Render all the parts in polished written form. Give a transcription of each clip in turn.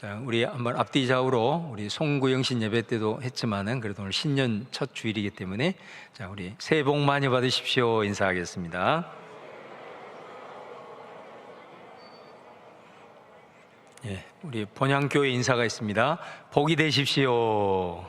자, 우리 한번 앞뒤 좌우로 우리 송구영신 예배 때도 했지만은 그래도 오늘 신년 첫 주일이기 때문에 자, 우리 새해 복 많이 받으십시오 인사하겠습니다. 예, 우리 본향교회 인사가 있습니다. 복이 되십시오.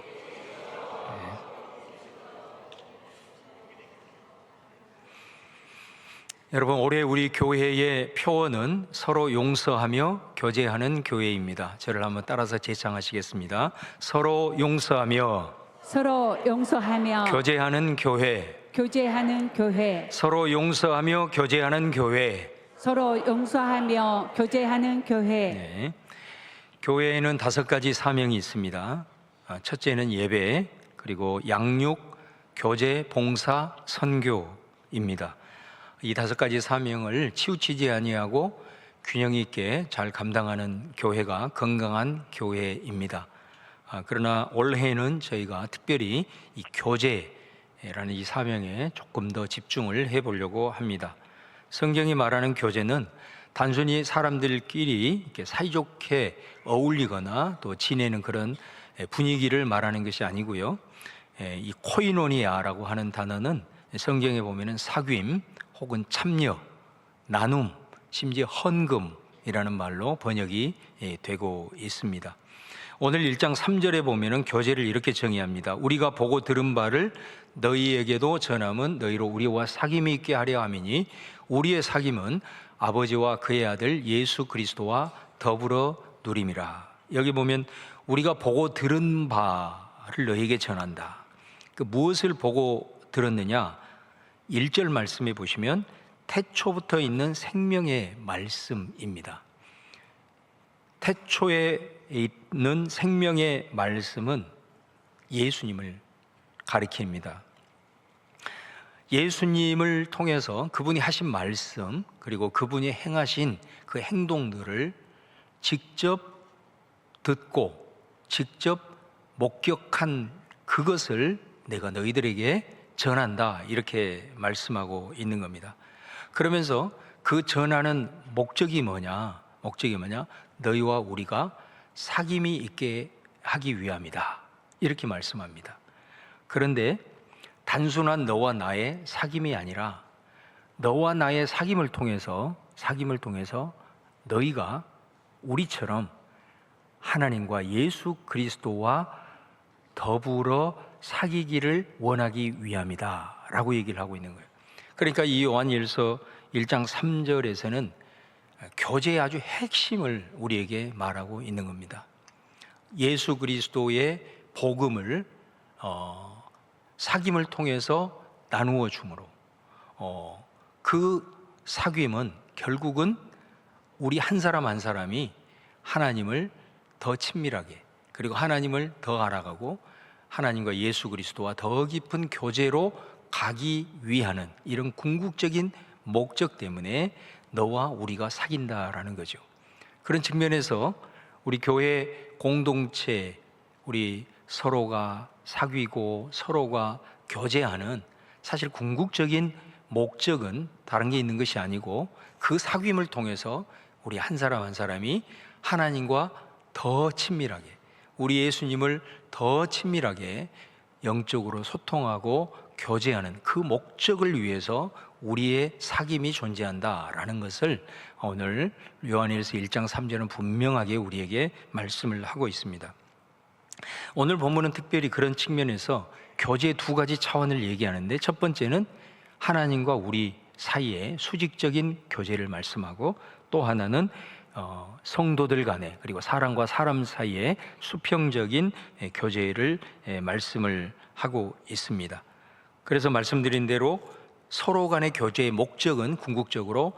여러분, 올해 우리 교회의 표어는 서로 용서하며 교제하는 교회입니다. 저를 한번 따라서 제창하시겠습니다. 서로 용서하며 교제하는 교회. 서로 용서하며 교제하는 교회. 네. 교회에는 5가지 사명이 있습니다. 첫째는 예배, 그리고 양육, 교제, 봉사, 선교입니다. 이 5가지 사명을 치우치지 아니하고 균형 있게 잘 감당하는 교회가 건강한 교회입니다. 그러나 올해는 저희가 특별히 이 교제라는 이 사명에 조금 더 집중을 해보려고 합니다. 성경이 말하는 교제는 단순히 사람들끼리 이렇게 사이좋게 어울리거나 또 지내는 그런 분위기를 말하는 것이 아니고요. 이 코이노니아라고 하는 단어는 성경에 보면은 사귐 혹은 참여, 나눔, 심지어 헌금이라는 말로 번역이 되고 있습니다. 오늘 1장 3절에 보면은 교제를 이렇게 정의합니다. 우리가 보고 들은 바를 너희에게도 전함은 너희로 우리와 사귐이 있게 하려 함이니 우리의 사귐은 아버지와 그의 아들 예수 그리스도와 더불어 누림이라. 여기 보면 우리가 보고 들은 바를 너희에게 전한다. 그 무엇을 보고 들었느냐? 1절 말씀에 보시면 태초부터 있는 생명의 말씀입니다. 태초에 있는 생명의 말씀은 예수님을 가리킵니다. 예수님을 통해서 그분이 하신 말씀, 그리고 그분이 행하신 그 행동들을 직접 듣고 직접 목격한 그것을 내가 너희들에게 전한다, 이렇게 말씀하고 있는 겁니다. 그러면서 그 전하는 목적이 뭐냐? 너희와 우리가 사귐이 있게 하기 위함이다, 이렇게 말씀합니다. 그런데 단순한 너와 나의 사귐이 아니라 너와 나의 사귐을 통해서 너희가 우리처럼 하나님과 예수 그리스도와 더불어 사귀기를 원하기 위함이다 라고 얘기를 하고 있는 거예요. 그러니까 이 요한일서 1장 3절에서는 교제의 아주 핵심을 우리에게 말하고 있는 겁니다. 예수 그리스도의 복음을 사귐을 통해서 나누어 줌으로 그 사귐은 결국은 우리 한 사람 한 사람이 하나님을 더 친밀하게, 그리고 하나님을 더 알아가고 하나님과 예수 그리스도와 더 깊은 교제로 가기 위하는 이런 궁극적인 목적 때문에 너와 우리가 사귄다라는 거죠. 그런 측면에서 우리 교회 공동체, 우리 서로가 사귀고 서로가 교제하는 사실 궁극적인 목적은 다른 게 있는 것이 아니고 그 사귐을 통해서 우리 한 사람 한 사람이 하나님과 더 친밀하게, 우리 예수님을 더 친밀하게 영적으로 소통하고 교제하는 그 목적을 위해서 우리의 사귐이 존재한다라는 것을 오늘 요한일서 1장 3절은 분명하게 우리에게 말씀을 하고 있습니다. 오늘 본문은 특별히 그런 측면에서 교제의 2가지 차원을 얘기하는데, 첫 번째는 하나님과 우리 사이의 수직적인 교제를 말씀하고, 또 하나는 성도들 간에, 그리고 사람과 사람 사이의 수평적인 교제를 말씀을 하고 있습니다. 그래서 말씀드린 대로 서로 간의 교제의 목적은 궁극적으로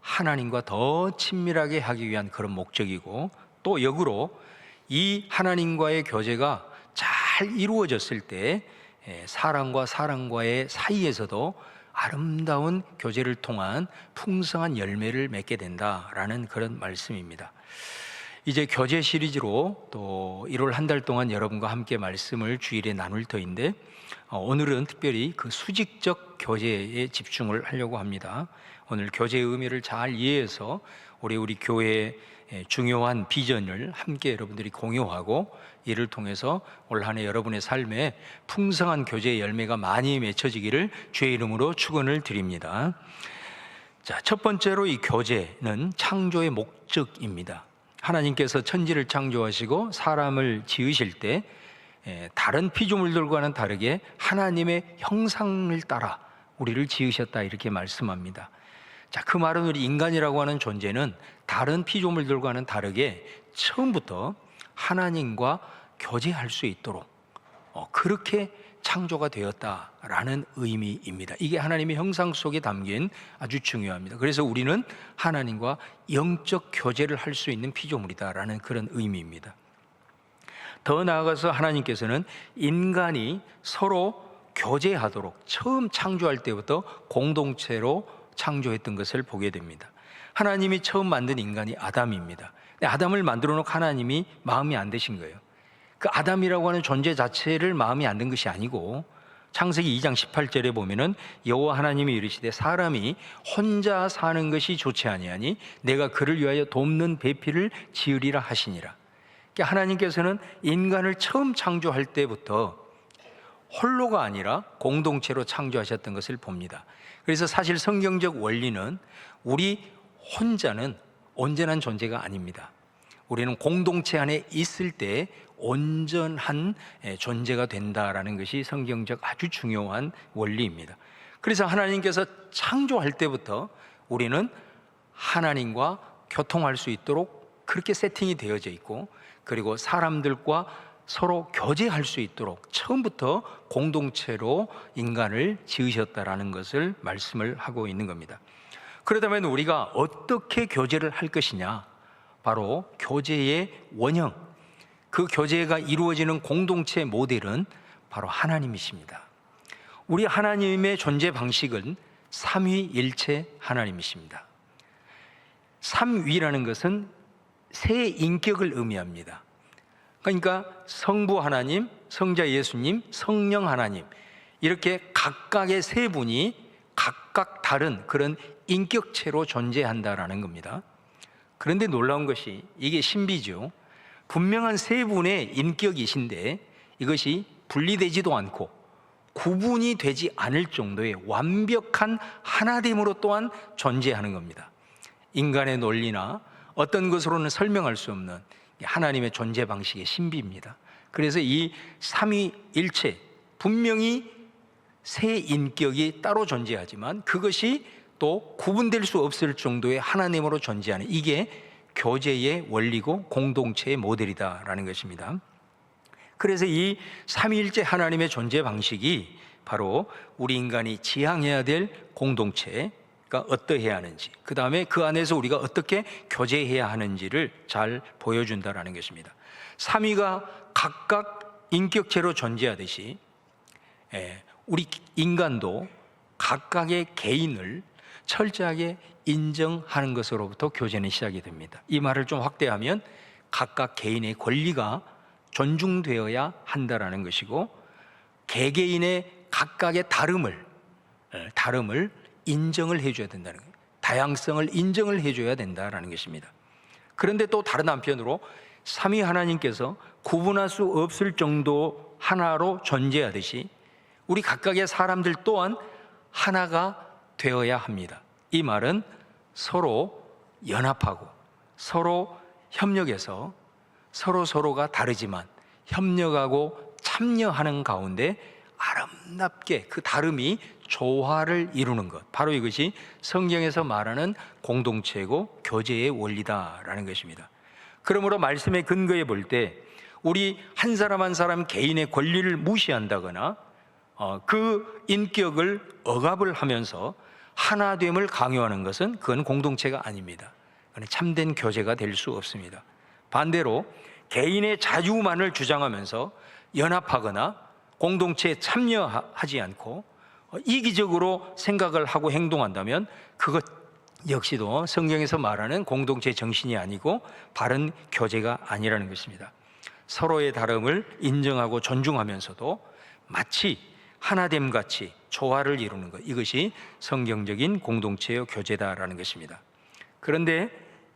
하나님과 더 친밀하게 하기 위한 그런 목적이고, 또 역으로 이 하나님과의 교제가 잘 이루어졌을 때 사람과 사람과의 사이에서도 아름다운 교제를 통한 풍성한 열매를 맺게 된다라는 그런 말씀입니다. 이제 교제 시리즈로 또 1월 한 달 동안 여러분과 함께 말씀을 주일에 나눌 터인데, 오늘은 특별히 그 수직적 교제에 집중을 하려고 합니다. 오늘 교제의 의미를 잘 이해해서 우리 교회에 중요한 비전을 함께 여러분들이 공유하고 이를 통해서 올 한 해 여러분의 삶에 풍성한 교제의 열매가 많이 맺혀지기를 주의 이름으로 축원을 드립니다. 자, 첫 번째로 이 교제는 창조의 목적입니다. 하나님께서 천지를 창조하시고 사람을 지으실 때 다른 피조물들과는 다르게 하나님의 형상을 따라 우리를 지으셨다 이렇게 말씀합니다. 자, 그 말은 우리 인간이라고 하는 존재는 다른 피조물들과는 다르게 처음부터 하나님과 교제할 수 있도록 그렇게 창조가 되었다라는 의미입니다. 이게 하나님의 형상 속에 담긴 아주 중요합니다. 그래서 우리는 하나님과 영적 교제를 할 수 있는 피조물이다라는 그런 의미입니다. 더 나아가서 하나님께서는 인간이 서로 교제하도록 처음 창조할 때부터 공동체로 창조했던 것을 보게 됩니다. 하나님이 처음 만든 인간이 아담입니다. 아담을 만들어 놓고 하나님이 마음이 안 드신 거예요. 그 아담이라고 하는 존재 자체를 마음에 안 든 것이 아니고 창세기 2장 18절에 보면은 여호와 하나님이 이르시되 사람이 혼자 사는 것이 좋지 아니하니 내가 그를 위하여 돕는 배필을 지으리라 하시니라. 그러니까 하나님께서는 인간을 처음 창조할 때부터 홀로가 아니라 공동체로 창조하셨던 것을 봅니다. 그래서 사실 성경적 원리는 우리 혼자는 온전한 존재가 아닙니다. 우리는 공동체 안에 있을 때 온전한 존재가 된다라는 것이 성경적 아주 중요한 원리입니다. 그래서 하나님께서 창조할 때부터 우리는 하나님과 교통할 수 있도록 그렇게 세팅이 되어져 있고, 그리고 사람들과 서로 교제할 수 있도록 처음부터 공동체로 인간을 지으셨다라는 것을 말씀을 하고 있는 겁니다. 그렇다면 우리가 어떻게 교제를 할 것이냐? 바로 교제의 원형, 그 교제가 이루어지는 공동체 모델은 바로 하나님이십니다. 우리 하나님의 존재 방식은 삼위일체 하나님이십니다. 삼위라는 것은 세 인격을 의미합니다. 그러니까 성부 하나님, 성자 예수님, 성령 하나님, 이렇게 각각의 세 분이 각각 다른 그런 인격체로 존재한다라는 겁니다. 그런데 놀라운 것이 이게 신비죠. 분명한 세 분의 인격이신데 이것이 분리되지도 않고 구분이 되지 않을 정도의 완벽한 하나됨으로 또한 존재하는 겁니다. 인간의 논리나 어떤 것으로는 설명할 수 없는 하나님의 존재 방식의 신비입니다. 그래서 이 삼위일체, 분명히 세 인격이 따로 존재하지만 그것이 또 구분될 수 없을 정도의 하나님으로 존재하는, 이게 교제의 원리고 공동체의 모델이다라는 것입니다. 그래서 이 삼위일체 하나님의 존재 방식이 바로 우리 인간이 지향해야 될 공동체가 어떠해야 하는지, 그 다음에 그 안에서 우리가 어떻게 교제해야 하는지를 잘 보여준다라는 것입니다. 삼위가 각각 인격체로 존재하듯이 우리 인간도 각각의 개인을 철저하게 인정하는 것으로부터 교제는 시작이 됩니다. 이 말을 좀 확대하면 각각 개인의 권리가 존중되어야 한다라는 것이고, 개개인의 각각의 다름을 인정을 해줘야 된다는 거예요. 다양성을 인정을 해줘야 된다라는 것입니다. 그런데 또 다른 한편으로 삼위 하나님께서 구분할 수 없을 정도 하나로 존재하듯이 우리 각각의 사람들 또한 하나가 되어야 합니다. 이 말은 서로 연합하고 서로 협력해서 서로가 다르지만 협력하고 참여하는 가운데 아름답게 그 다름이 조화를 이루는 것, 바로 이것이 성경에서 말하는 공동체고 교제의 원리다라는 것입니다. 그러므로 말씀의 근거에 볼 때 우리 한 사람 한 사람 개인의 권리를 무시한다거나 그 인격을 억압을 하면서 하나됨을 강요하는 것은 그건 공동체가 아닙니다. 그건 참된 교제가 될 수 없습니다. 반대로 개인의 자유만을 주장하면서 연합하거나 공동체에 참여하지 않고 이기적으로 생각을 하고 행동한다면 그것 역시도 성경에서 말하는 공동체 정신이 아니고 바른 교제가 아니라는 것입니다. 서로의 다름을 인정하고 존중하면서도 마치 하나됨 같이 조화를 이루는 것, 이것이 성경적인 공동체의 교제다라는 것입니다. 그런데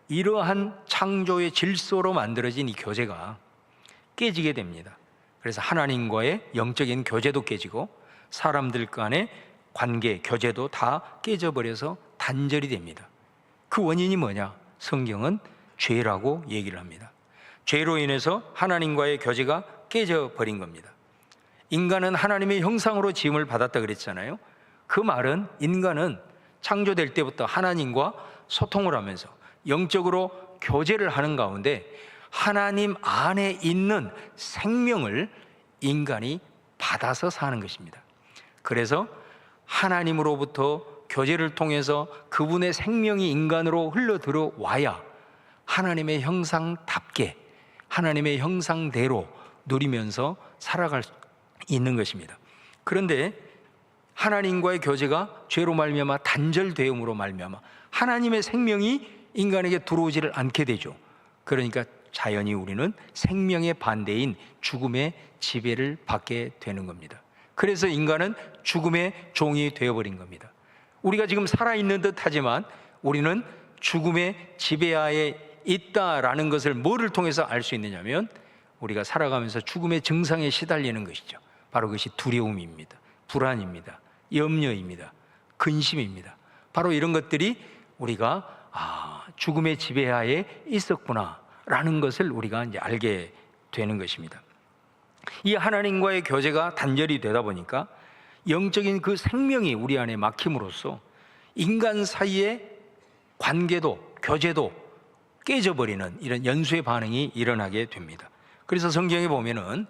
이러한 창조의 질서로 만들어진 이 교제가 깨지게 됩니다. 그래서 하나님과의 영적인 교제도 깨지고 사람들 간의 관계, 교제도 다 깨져버려서 단절이 됩니다. 그 원인이 뭐냐? 성경은 죄라고 얘기를 합니다. 죄로 인해서 하나님과의 교제가 깨져버린 겁니다. 인간은 하나님의 형상으로 지음을 받았다 그랬잖아요. 그 말은 인간은 창조될 때부터 하나님과 소통을 하면서 영적으로 교제를 하는 가운데 하나님 안에 있는 생명을 인간이 받아서 사는 것입니다. 그래서 하나님으로부터 교제를 통해서 그분의 생명이 인간으로 흘러 들어와야 하나님의 형상답게 하나님의 형상대로 누리면서 살아갈 수 있는 것입니다. 그런데 하나님과의 교제가 죄로 말미암아 단절되음으로 말미암아 하나님의 생명이 인간에게 들어오지를 않게 되죠. 그러니까 자연히 우리는 생명의 반대인 죽음의 지배를 받게 되는 겁니다. 그래서 인간은 죽음의 종이 되어버린 겁니다. 우리가 지금 살아있는 듯 하지만 우리는 죽음의 지배하에 있다라는 것을 뭐를 통해서 알 수 있느냐면 우리가 살아가면서 죽음의 증상에 시달리는 것이죠. 바로 그것이 두려움입니다. 불안입니다. 염려입니다. 근심입니다. 바로 이런 것들이 우리가 죽음의 지배하에 있었구나라는 것을 우리가 이제 알게 되는 것입니다. 이 하나님과의 교제가 단절이 되다 보니까 영적인 그 생명이 우리 안에 막힘으로써 인간 사이의 관계도 교제도 깨져버리는 이런 연쇄 반응이 일어나게 됩니다. 그래서 성경에 보면은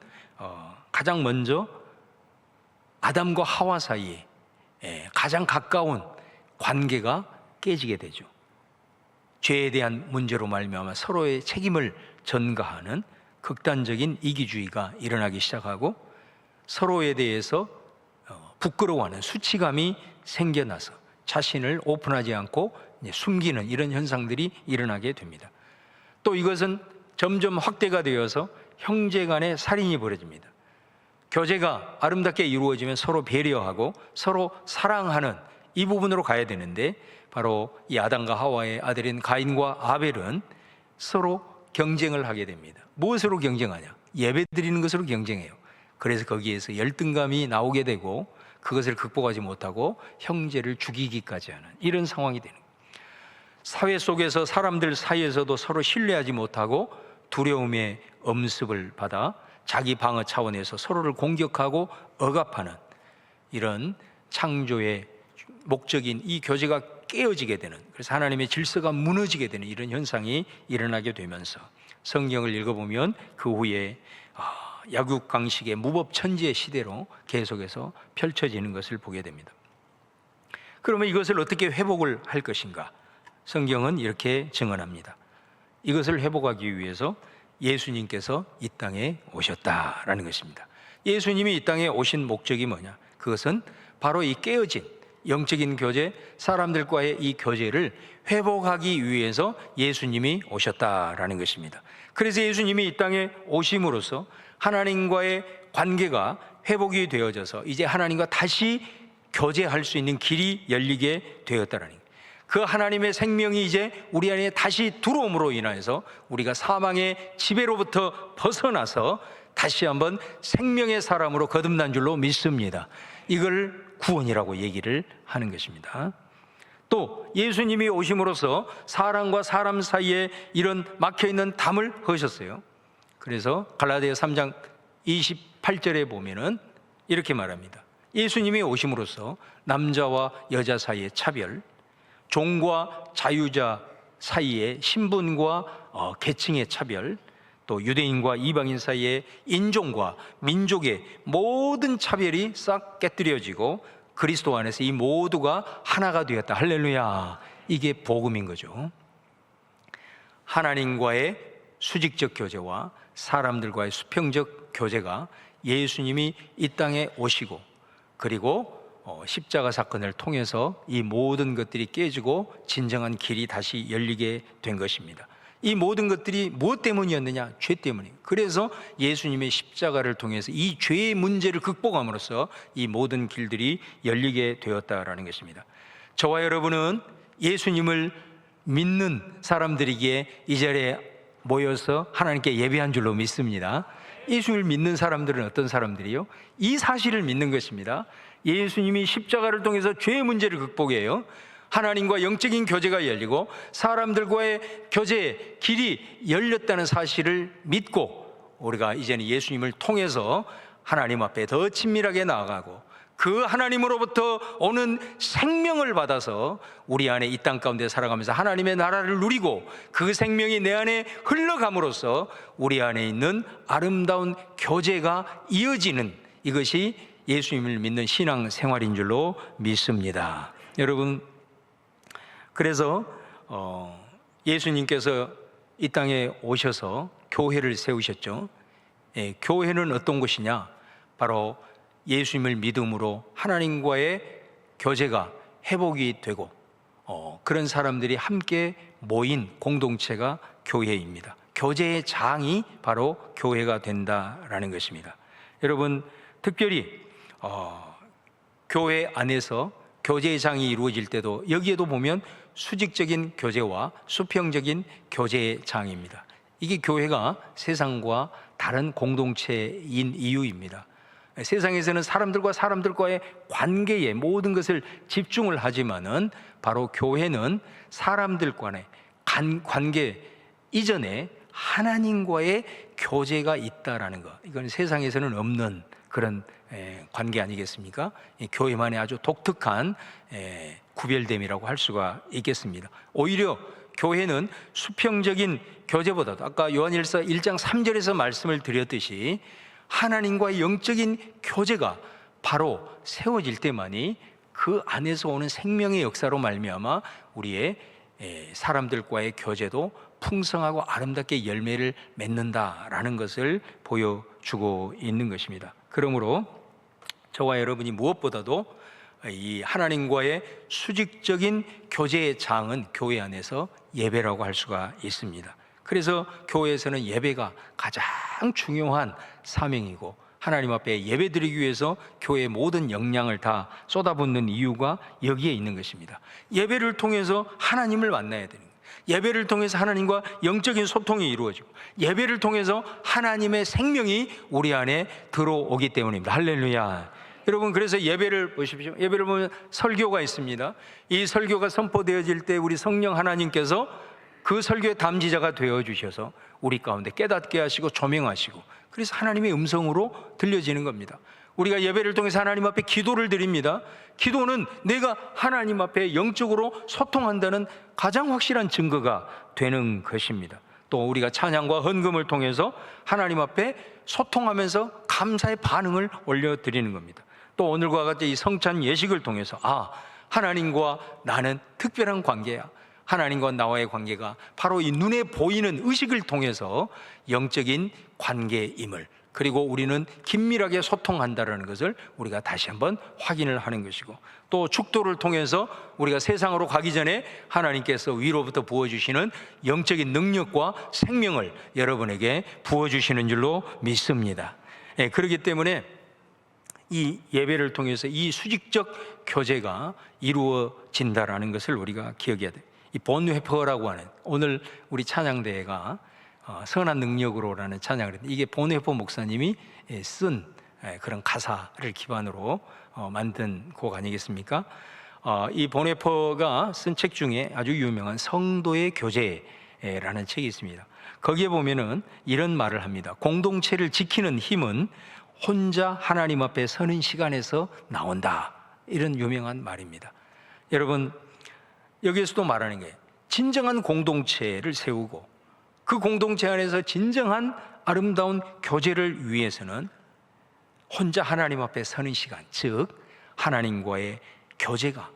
가장 먼저 아담과 하와 사이에 가장 가까운 관계가 깨지게 되죠. 죄에 대한 문제로 말미암아 서로의 책임을 전가하는 극단적인 이기주의가 일어나기 시작하고 서로에 대해서 부끄러워하는 수치감이 생겨나서 자신을 오픈하지 않고 숨기는 이런 현상들이 일어나게 됩니다. 또 이것은 점점 확대가 되어서 형제 간의 살인이 벌어집니다. 교제가 아름답게 이루어지면 서로 배려하고 서로 사랑하는 이 부분으로 가야 되는데 바로 이 아담과 하와의 아들인 가인과 아벨은 서로 경쟁을 하게 됩니다. 무엇으로 경쟁하냐? 예배 드리는 것으로 경쟁해요. 그래서 거기에서 열등감이 나오게 되고 그것을 극복하지 못하고 형제를 죽이기까지 하는 이런 상황이 되는 거예요. 사회 속에서 사람들 사이에서도 서로 신뢰하지 못하고 두려움의 엄습을 받아 자기 방어 차원에서 서로를 공격하고 억압하는 이런 창조의 목적인 이 교제가 깨어지게 되는, 그래서 하나님의 질서가 무너지게 되는 이런 현상이 일어나게 되면서 성경을 읽어보면 그 후에 약육강식의 무법천지의 시대로 계속해서 펼쳐지는 것을 보게 됩니다. 그러면 이것을 어떻게 회복을 할 것인가? 성경은 이렇게 증언합니다. 이것을 회복하기 위해서 예수님께서 이 땅에 오셨다라는 것입니다. 예수님이 이 땅에 오신 목적이 뭐냐? 그것은 바로 이 깨어진 영적인 교제, 사람들과의 이 교제를 회복하기 위해서 예수님이 오셨다라는 것입니다. 그래서 예수님이 이 땅에 오심으로써 하나님과의 관계가 회복이 되어져서 이제 하나님과 다시 교제할 수 있는 길이 열리게 되었다라는 거예요. 그 하나님의 생명이 이제 우리 안에 다시 들어옴으로 인하여서 우리가 사망의 지배로부터 벗어나서 다시 한번 생명의 사람으로 거듭난 줄로 믿습니다. 이걸 구원이라고 얘기를 하는 것입니다. 또 예수님이 오심으로써 사람과 사람 사이에 이런 막혀있는 담을 허셨어요. 그래서 갈라디아 3장 28절에 보면은 이렇게 말합니다. 예수님이 오심으로써 남자와 여자 사이의 차별, 종과 자유자 사이의 신분과 계층의 차별, 또 유대인과 이방인 사이의 인종과 민족의 모든 차별이 싹 깨뜨려지고 그리스도 안에서 이 모두가 하나가 되었다. 할렐루야. 이게 복음인 거죠. 하나님과의 수직적 교제와 사람들과의 수평적 교제가 예수님이 이 땅에 오시고 그리고 십자가 사건을 통해서 이 모든 것들이 깨지고 진정한 길이 다시 열리게 된 것입니다. 이 모든 것들이 무엇 때문이었느냐? 죄 때문이에요. 그래서 예수님의 십자가를 통해서 이 죄의 문제를 극복함으로써 이 모든 길들이 열리게 되었다라는 것입니다. 저와 여러분은 예수님을 믿는 사람들이기에 이 자리에 모여서 하나님께 예배한 줄로 믿습니다. 예수를 믿는 사람들은 어떤 사람들이요? 이 사실을 믿는 것입니다. 예수님이 십자가를 통해서 죄의 문제를 극복해요. 하나님과 영적인 교제가 열리고 사람들과의 교제의 길이 열렸다는 사실을 믿고 우리가 이제는 예수님을 통해서 하나님 앞에 더 친밀하게 나아가고 그 하나님으로부터 오는 생명을 받아서 우리 안에 이 땅 가운데 살아가면서 하나님의 나라를 누리고 그 생명이 내 안에 흘러감으로써 우리 안에 있는 아름다운 교제가 이어지는, 이것이 예수님을 믿는 신앙 생활인 줄로 믿습니다. 여러분, 그래서 예수님께서 이 땅에 오셔서 교회를 세우셨죠. 교회는 어떤 곳이냐? 바로 예수님을 믿음으로 하나님과의 교제가 회복이 되고 그런 사람들이 함께 모인 공동체가 교회입니다. 교제의 장이 바로 교회가 된다라는 것입니다. 여러분, 특별히 교회 안에서 교제의 장이 이루어질 때도 여기에도 보면 수직적인 교제와 수평적인 교제의 장입니다. 이게 교회가 세상과 다른 공동체인 이유입니다. 세상에서는 사람들과 사람들과의 관계에 모든 것을 집중을 하지만은 바로 교회는 사람들 간의 관계 이전에 하나님과의 교제가 있다라는 것, 이건 세상에서는 없는 그런 관계 아니겠습니까? 교회만의 아주 독특한 구별됨이라고 할 수가 있겠습니다. 오히려 교회는 수평적인 교제보다도 아까 요한일서 1장 3절에서 말씀을 드렸듯이 하나님과의 영적인 교제가 바로 세워질 때만이 그 안에서 오는 생명의 역사로 말미암아 우리의 사람들과의 교제도 풍성하고 아름답게 열매를 맺는다라는 것을 보여주고 있는 것입니다. 그러므로 저와 여러분이 무엇보다도 이 하나님과의 수직적인 교제의 장은 교회 안에서 예배라고 할 수가 있습니다. 그래서 교회에서는 예배가 가장 중요한 사명이고 하나님 앞에 예배드리기 위해서 교회의 모든 역량을 다 쏟아붓는 이유가 여기에 있는 것입니다. 예배를 통해서 하나님을 만나야 되는 거예요. 예배를 통해서 하나님과 영적인 소통이 이루어지고 예배를 통해서 하나님의 생명이 우리 안에 들어오기 때문입니다. 할렐루야. 여러분, 그래서 예배를 보십시오. 예배를 보면 설교가 있습니다. 이 설교가 선포되어질 때 우리 성령 하나님께서 그 설교의 담지자가 되어주셔서 우리 가운데 깨닫게 하시고 조명하시고, 그래서 하나님의 음성으로 들려지는 겁니다. 우리가 예배를 통해서 하나님 앞에 기도를 드립니다. 기도는 내가 하나님 앞에 영적으로 소통한다는 가장 확실한 증거가 되는 것입니다. 또 우리가 찬양과 헌금을 통해서 하나님 앞에 소통하면서 감사의 반응을 올려드리는 겁니다. 또 오늘과 같이 이 성찬 예식을 통해서 하나님과 나는 특별한 관계야. 하나님과 나와의 관계가 바로 이 눈에 보이는 의식을 통해서 영적인 관계임을, 그리고 우리는 긴밀하게 소통한다는 것을 우리가 다시 한번 확인을 하는 것이고, 또 축도를 통해서 우리가 세상으로 가기 전에 하나님께서 위로부터 부어주시는 영적인 능력과 생명을 여러분에게 부어주시는 줄로 믿습니다. 그렇기 때문에 이 예배를 통해서 이 수직적 교제가 이루어진다라는 것을 우리가 기억해야 돼요. 이 본회퍼라고 하는, 오늘 우리 찬양대회가 선한 능력으로라는 찬양을 했는데, 이게 본회퍼 목사님이 쓴 그런 가사를 기반으로 만든 곡 아니겠습니까? 이 본회퍼가 쓴 책 중에 아주 유명한 성도의 교제라는 책이 있습니다. 거기에 보면은 이런 말을 합니다. 공동체를 지키는 힘은 혼자 하나님 앞에 서는 시간에서 나온다. 이런 유명한 말입니다. 여러분, 여기에서도 말하는 게 진정한 공동체를 세우고 그 공동체 안에서 진정한 아름다운 교제를 위해서는 혼자 하나님 앞에 서는 시간, 즉 하나님과의 교제가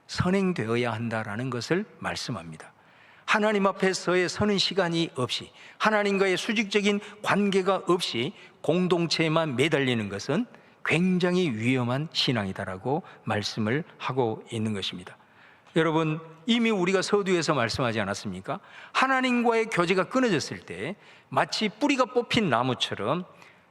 선행되어야 한다라는 것을 말씀합니다. 하나님 앞에서의 서는 시간이 없이, 하나님과의 수직적인 관계가 없이 공동체에만 매달리는 것은 굉장히 위험한 신앙이다라고 말씀을 하고 있는 것입니다. 여러분, 이미 우리가 서두에서 말씀하지 않았습니까? 하나님과의 교제가 끊어졌을 때 마치 뿌리가 뽑힌 나무처럼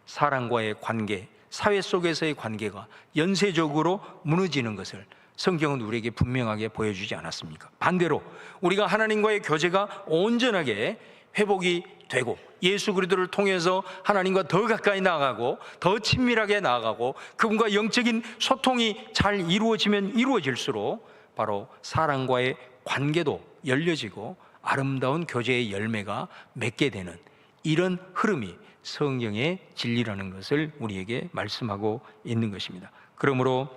사람과의 관계, 사회 속에서의 관계가 연쇄적으로 무너지는 것을 성경은 우리에게 분명하게 보여주지 않았습니까? 반대로 우리가 하나님과의 교제가 온전하게 회복이 되고 예수 그리스도를 통해서 하나님과 더 가까이 나아가고 더 친밀하게 나아가고 그분과 영적인 소통이 잘 이루어지면 이루어질수록 바로 사랑과의 관계도 열려지고 아름다운 교제의 열매가 맺게 되는 이런 흐름이 성경의 진리라는 것을 우리에게 말씀하고 있는 것입니다. 그러므로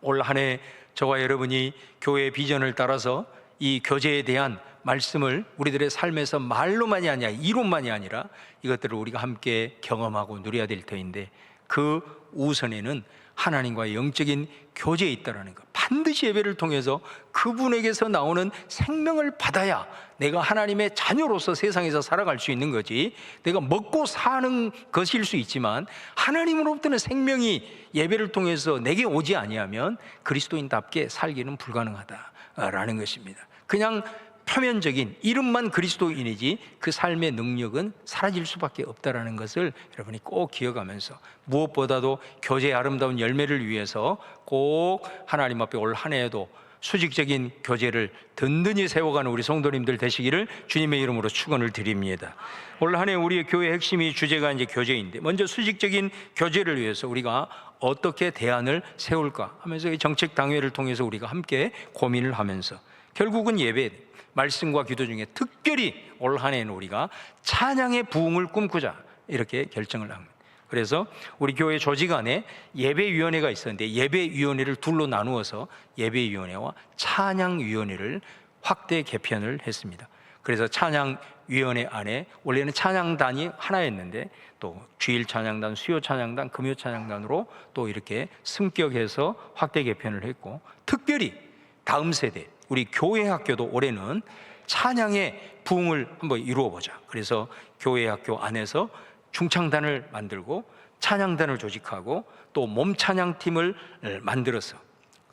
올 한 해 저와 여러분이 교회의 비전을 따라서 이 교제에 대한 말씀을 우리들의 삶에서 말로만이 아니라 이론만이 아니라 이것들을 우리가 함께 경험하고 누려야 될 터인데 그 우선에는 하나님과의 영적인 교제에 있다는 것, 반드시 예배를 통해서 그분에게서 나오는 생명을 받아야 내가 하나님의 자녀로서 세상에서 살아갈 수 있는 거지, 내가 먹고 사는 것일 수 있지만 하나님으로부터는 생명이 예배를 통해서 내게 오지 아니하면 그리스도인답게 살기는 불가능하다라는 것입니다. 그냥 표면적인 이름만 그리스도인이지 그 삶의 능력은 사라질 수밖에 없다는 것을 여러분이 꼭 기억하면서 무엇보다도 교제의 아름다운 열매를 위해서 꼭 하나님 앞에 올 한 해에도 수직적인 교제를 든든히 세워가는 우리 성도님들 되시기를 주님의 이름으로 축원을 드립니다. 올 한 해 우리의 교회 핵심이 주제가 이제 교제인데, 먼저 수직적인 교제를 위해서 우리가 어떻게 대안을 세울까 하면서 이 정책 당회를 통해서 우리가 함께 고민을 하면서 결국은 예배, 말씀과 기도 중에 특별히 올 한 해는 우리가 찬양의 부흥을 꿈꾸자 이렇게 결정을 합니다. 그래서 우리 교회 조직 안에 예배위원회가 있었는데 예배위원회를 둘로 나누어서 예배위원회와 찬양위원회를 확대 개편을 했습니다. 그래서 찬양위원회 안에 원래는 찬양단이 하나였는데 또 주일 찬양단, 수요 찬양단, 금요 찬양단으로 또 이렇게 승격해서 확대 개편을 했고, 특별히 다음 세대 우리 교회 학교도 올해는 찬양의 부흥을 한번 이루어 보자. 그래서 교회 학교 안에서 중창단을 만들고 찬양단을 조직하고 또 몸찬양팀을 만들어서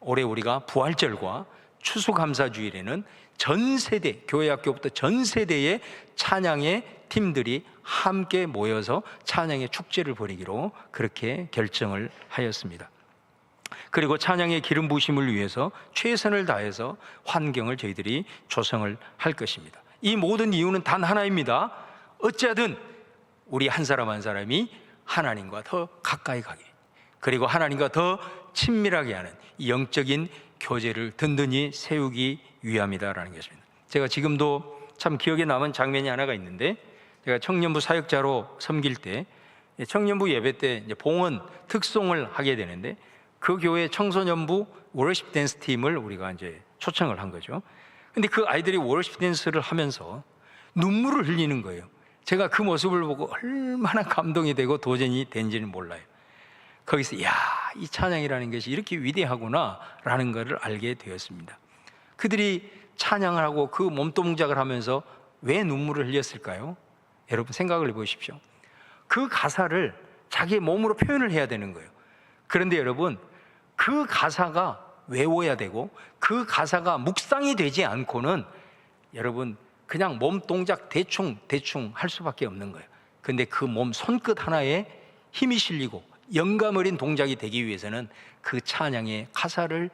올해 우리가 부활절과 추수감사주일에는 전 세대, 교회 학교부터 전 세대의 찬양의 팀들이 함께 모여서 찬양의 축제를 벌이기로 그렇게 결정을 하였습니다. 그리고 찬양의 기름 부으심을 위해서 최선을 다해서 환경을 저희들이 조성을 할 것입니다. 이 모든 이유는 단 하나입니다. 어찌하든 우리 한 사람 한 사람이 하나님과 더 가까이 가게, 그리고 하나님과 더 친밀하게 하는 영적인 교제를 든든히 세우기 위함이다라는 것입니다. 제가 지금도 참 기억에 남은 장면이 하나가 있는데, 제가 청년부 사역자로 섬길 때 청년부 예배 때 이제 봉헌 특송을 하게 되는데 그 교회 청소년부 워러십 댄스 팀을 우리가 이제 초청을 한 거죠. 근데 그 아이들이 워러십 댄스를 하면서 눈물을 흘리는 거예요. 제가 그 모습을 보고 얼마나 감동이 되고 도전이 된지는 몰라요. 거기서 야, 이 찬양이라는 것이 이렇게 위대하구나라는 것을 알게 되었습니다. 그들이 찬양을 하고 그 몸동작을 하면서 왜 눈물을 흘렸을까요? 여러분 생각을 해보십시오. 그 가사를 자기의 몸으로 표현을 해야 되는 거예요. 그런데 여러분, 그 가사가 외워야 되고 그 가사가 묵상이 되지 않고는 여러분 그냥 몸 동작 대충 할 수밖에 없는 거예요. 근데 그 몸 손끝 하나에 힘이 실리고 영감 어린 동작이 되기 위해서는 그 찬양의 가사를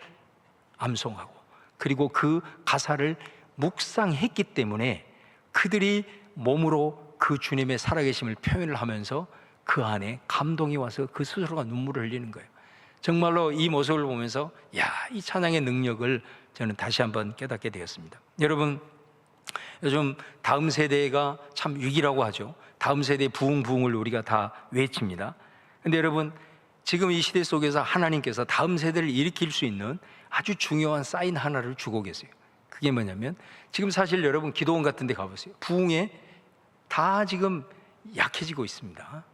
암송하고 그리고 그 가사를 묵상했기 때문에 그들이 몸으로 그 주님의 살아계심을 표현을 하면서 그 안에 감동이 와서 그 스스로가 눈물을 흘리는 거예요. 정말로 이 모습을 보면서 야, 이 찬양의 능력을 저는 다시 한번 깨닫게 되었습니다. 여러분, 요즘 다음 세대가 참 위기라고 하죠. 다음 세대의 부흥을 우리가 다 외칩니다. 근데 여러분, 지금 이 시대 속에서 하나님께서 다음 세대를 일으킬 수 있는 아주 중요한 사인 하나를 주고 계세요. 그게 뭐냐면, 지금 사실 여러분 기도원 같은 데 가보세요. 부흥에 다 지금 약해지고 있습니다.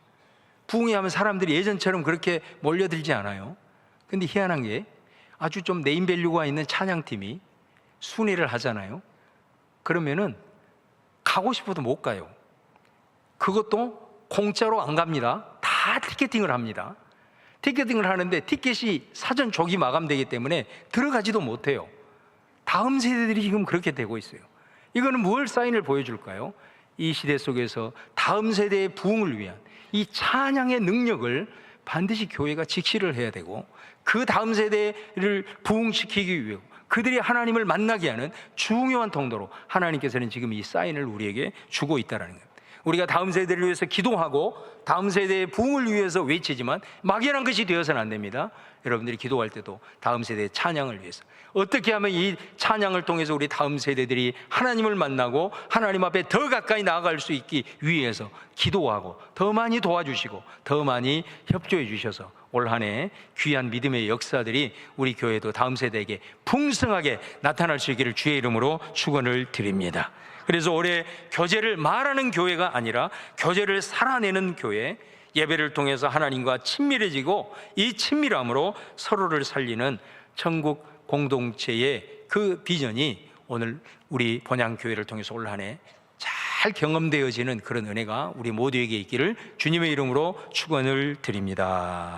부흥회 하면 사람들이 예전처럼 그렇게 몰려들지 않아요. 근데 희한한 게 아주 좀 네임밸류가 있는 찬양팀이 순회를 하잖아요. 그러면은 가고 싶어도 못 가요. 그것도 공짜로 안 갑니다. 다 티켓팅을 합니다. 티켓팅을 하는데 티켓이 사전 조기 마감되기 때문에 들어가지도 못해요. 다음 세대들이 지금 그렇게 되고 있어요. 이거는 뭘 사인을 보여줄까요? 이 시대 속에서 다음 세대의 부흥을 위한 이 찬양의 능력을 반드시 교회가 직시를 해야 되고, 그 다음 세대를 부흥시키기 위해 그들이 하나님을 만나게 하는 중요한 통로로 하나님께서는 지금 이 사인을 우리에게 주고 있다는 거예요. 우리가 다음 세대를 위해서 기도하고 다음 세대의 부흥을 위해서 외치지만 막연한 것이 되어서는 안 됩니다. 여러분들이 기도할 때도 다음 세대의 찬양을 위해서, 어떻게 하면 이 찬양을 통해서 우리 다음 세대들이 하나님을 만나고 하나님 앞에 더 가까이 나아갈 수 있기 위해서 기도하고 더 많이 도와주시고 더 많이 협조해 주셔서 올 한 해 귀한 믿음의 역사들이 우리 교회도 다음 세대에게 풍성하게 나타날 수 있기를 주의 이름으로 축원을 드립니다. 그래서 올해 교제를 말하는 교회가 아니라 교제를 살아내는 교회, 예배를 통해서 하나님과 친밀해지고 이 친밀함으로 서로를 살리는 천국 공동체의 그 비전이 오늘 우리 본향교회를 통해서 올 한 해 잘 경험되어지는 그런 은혜가 우리 모두에게 있기를 주님의 이름으로 축원을 드립니다.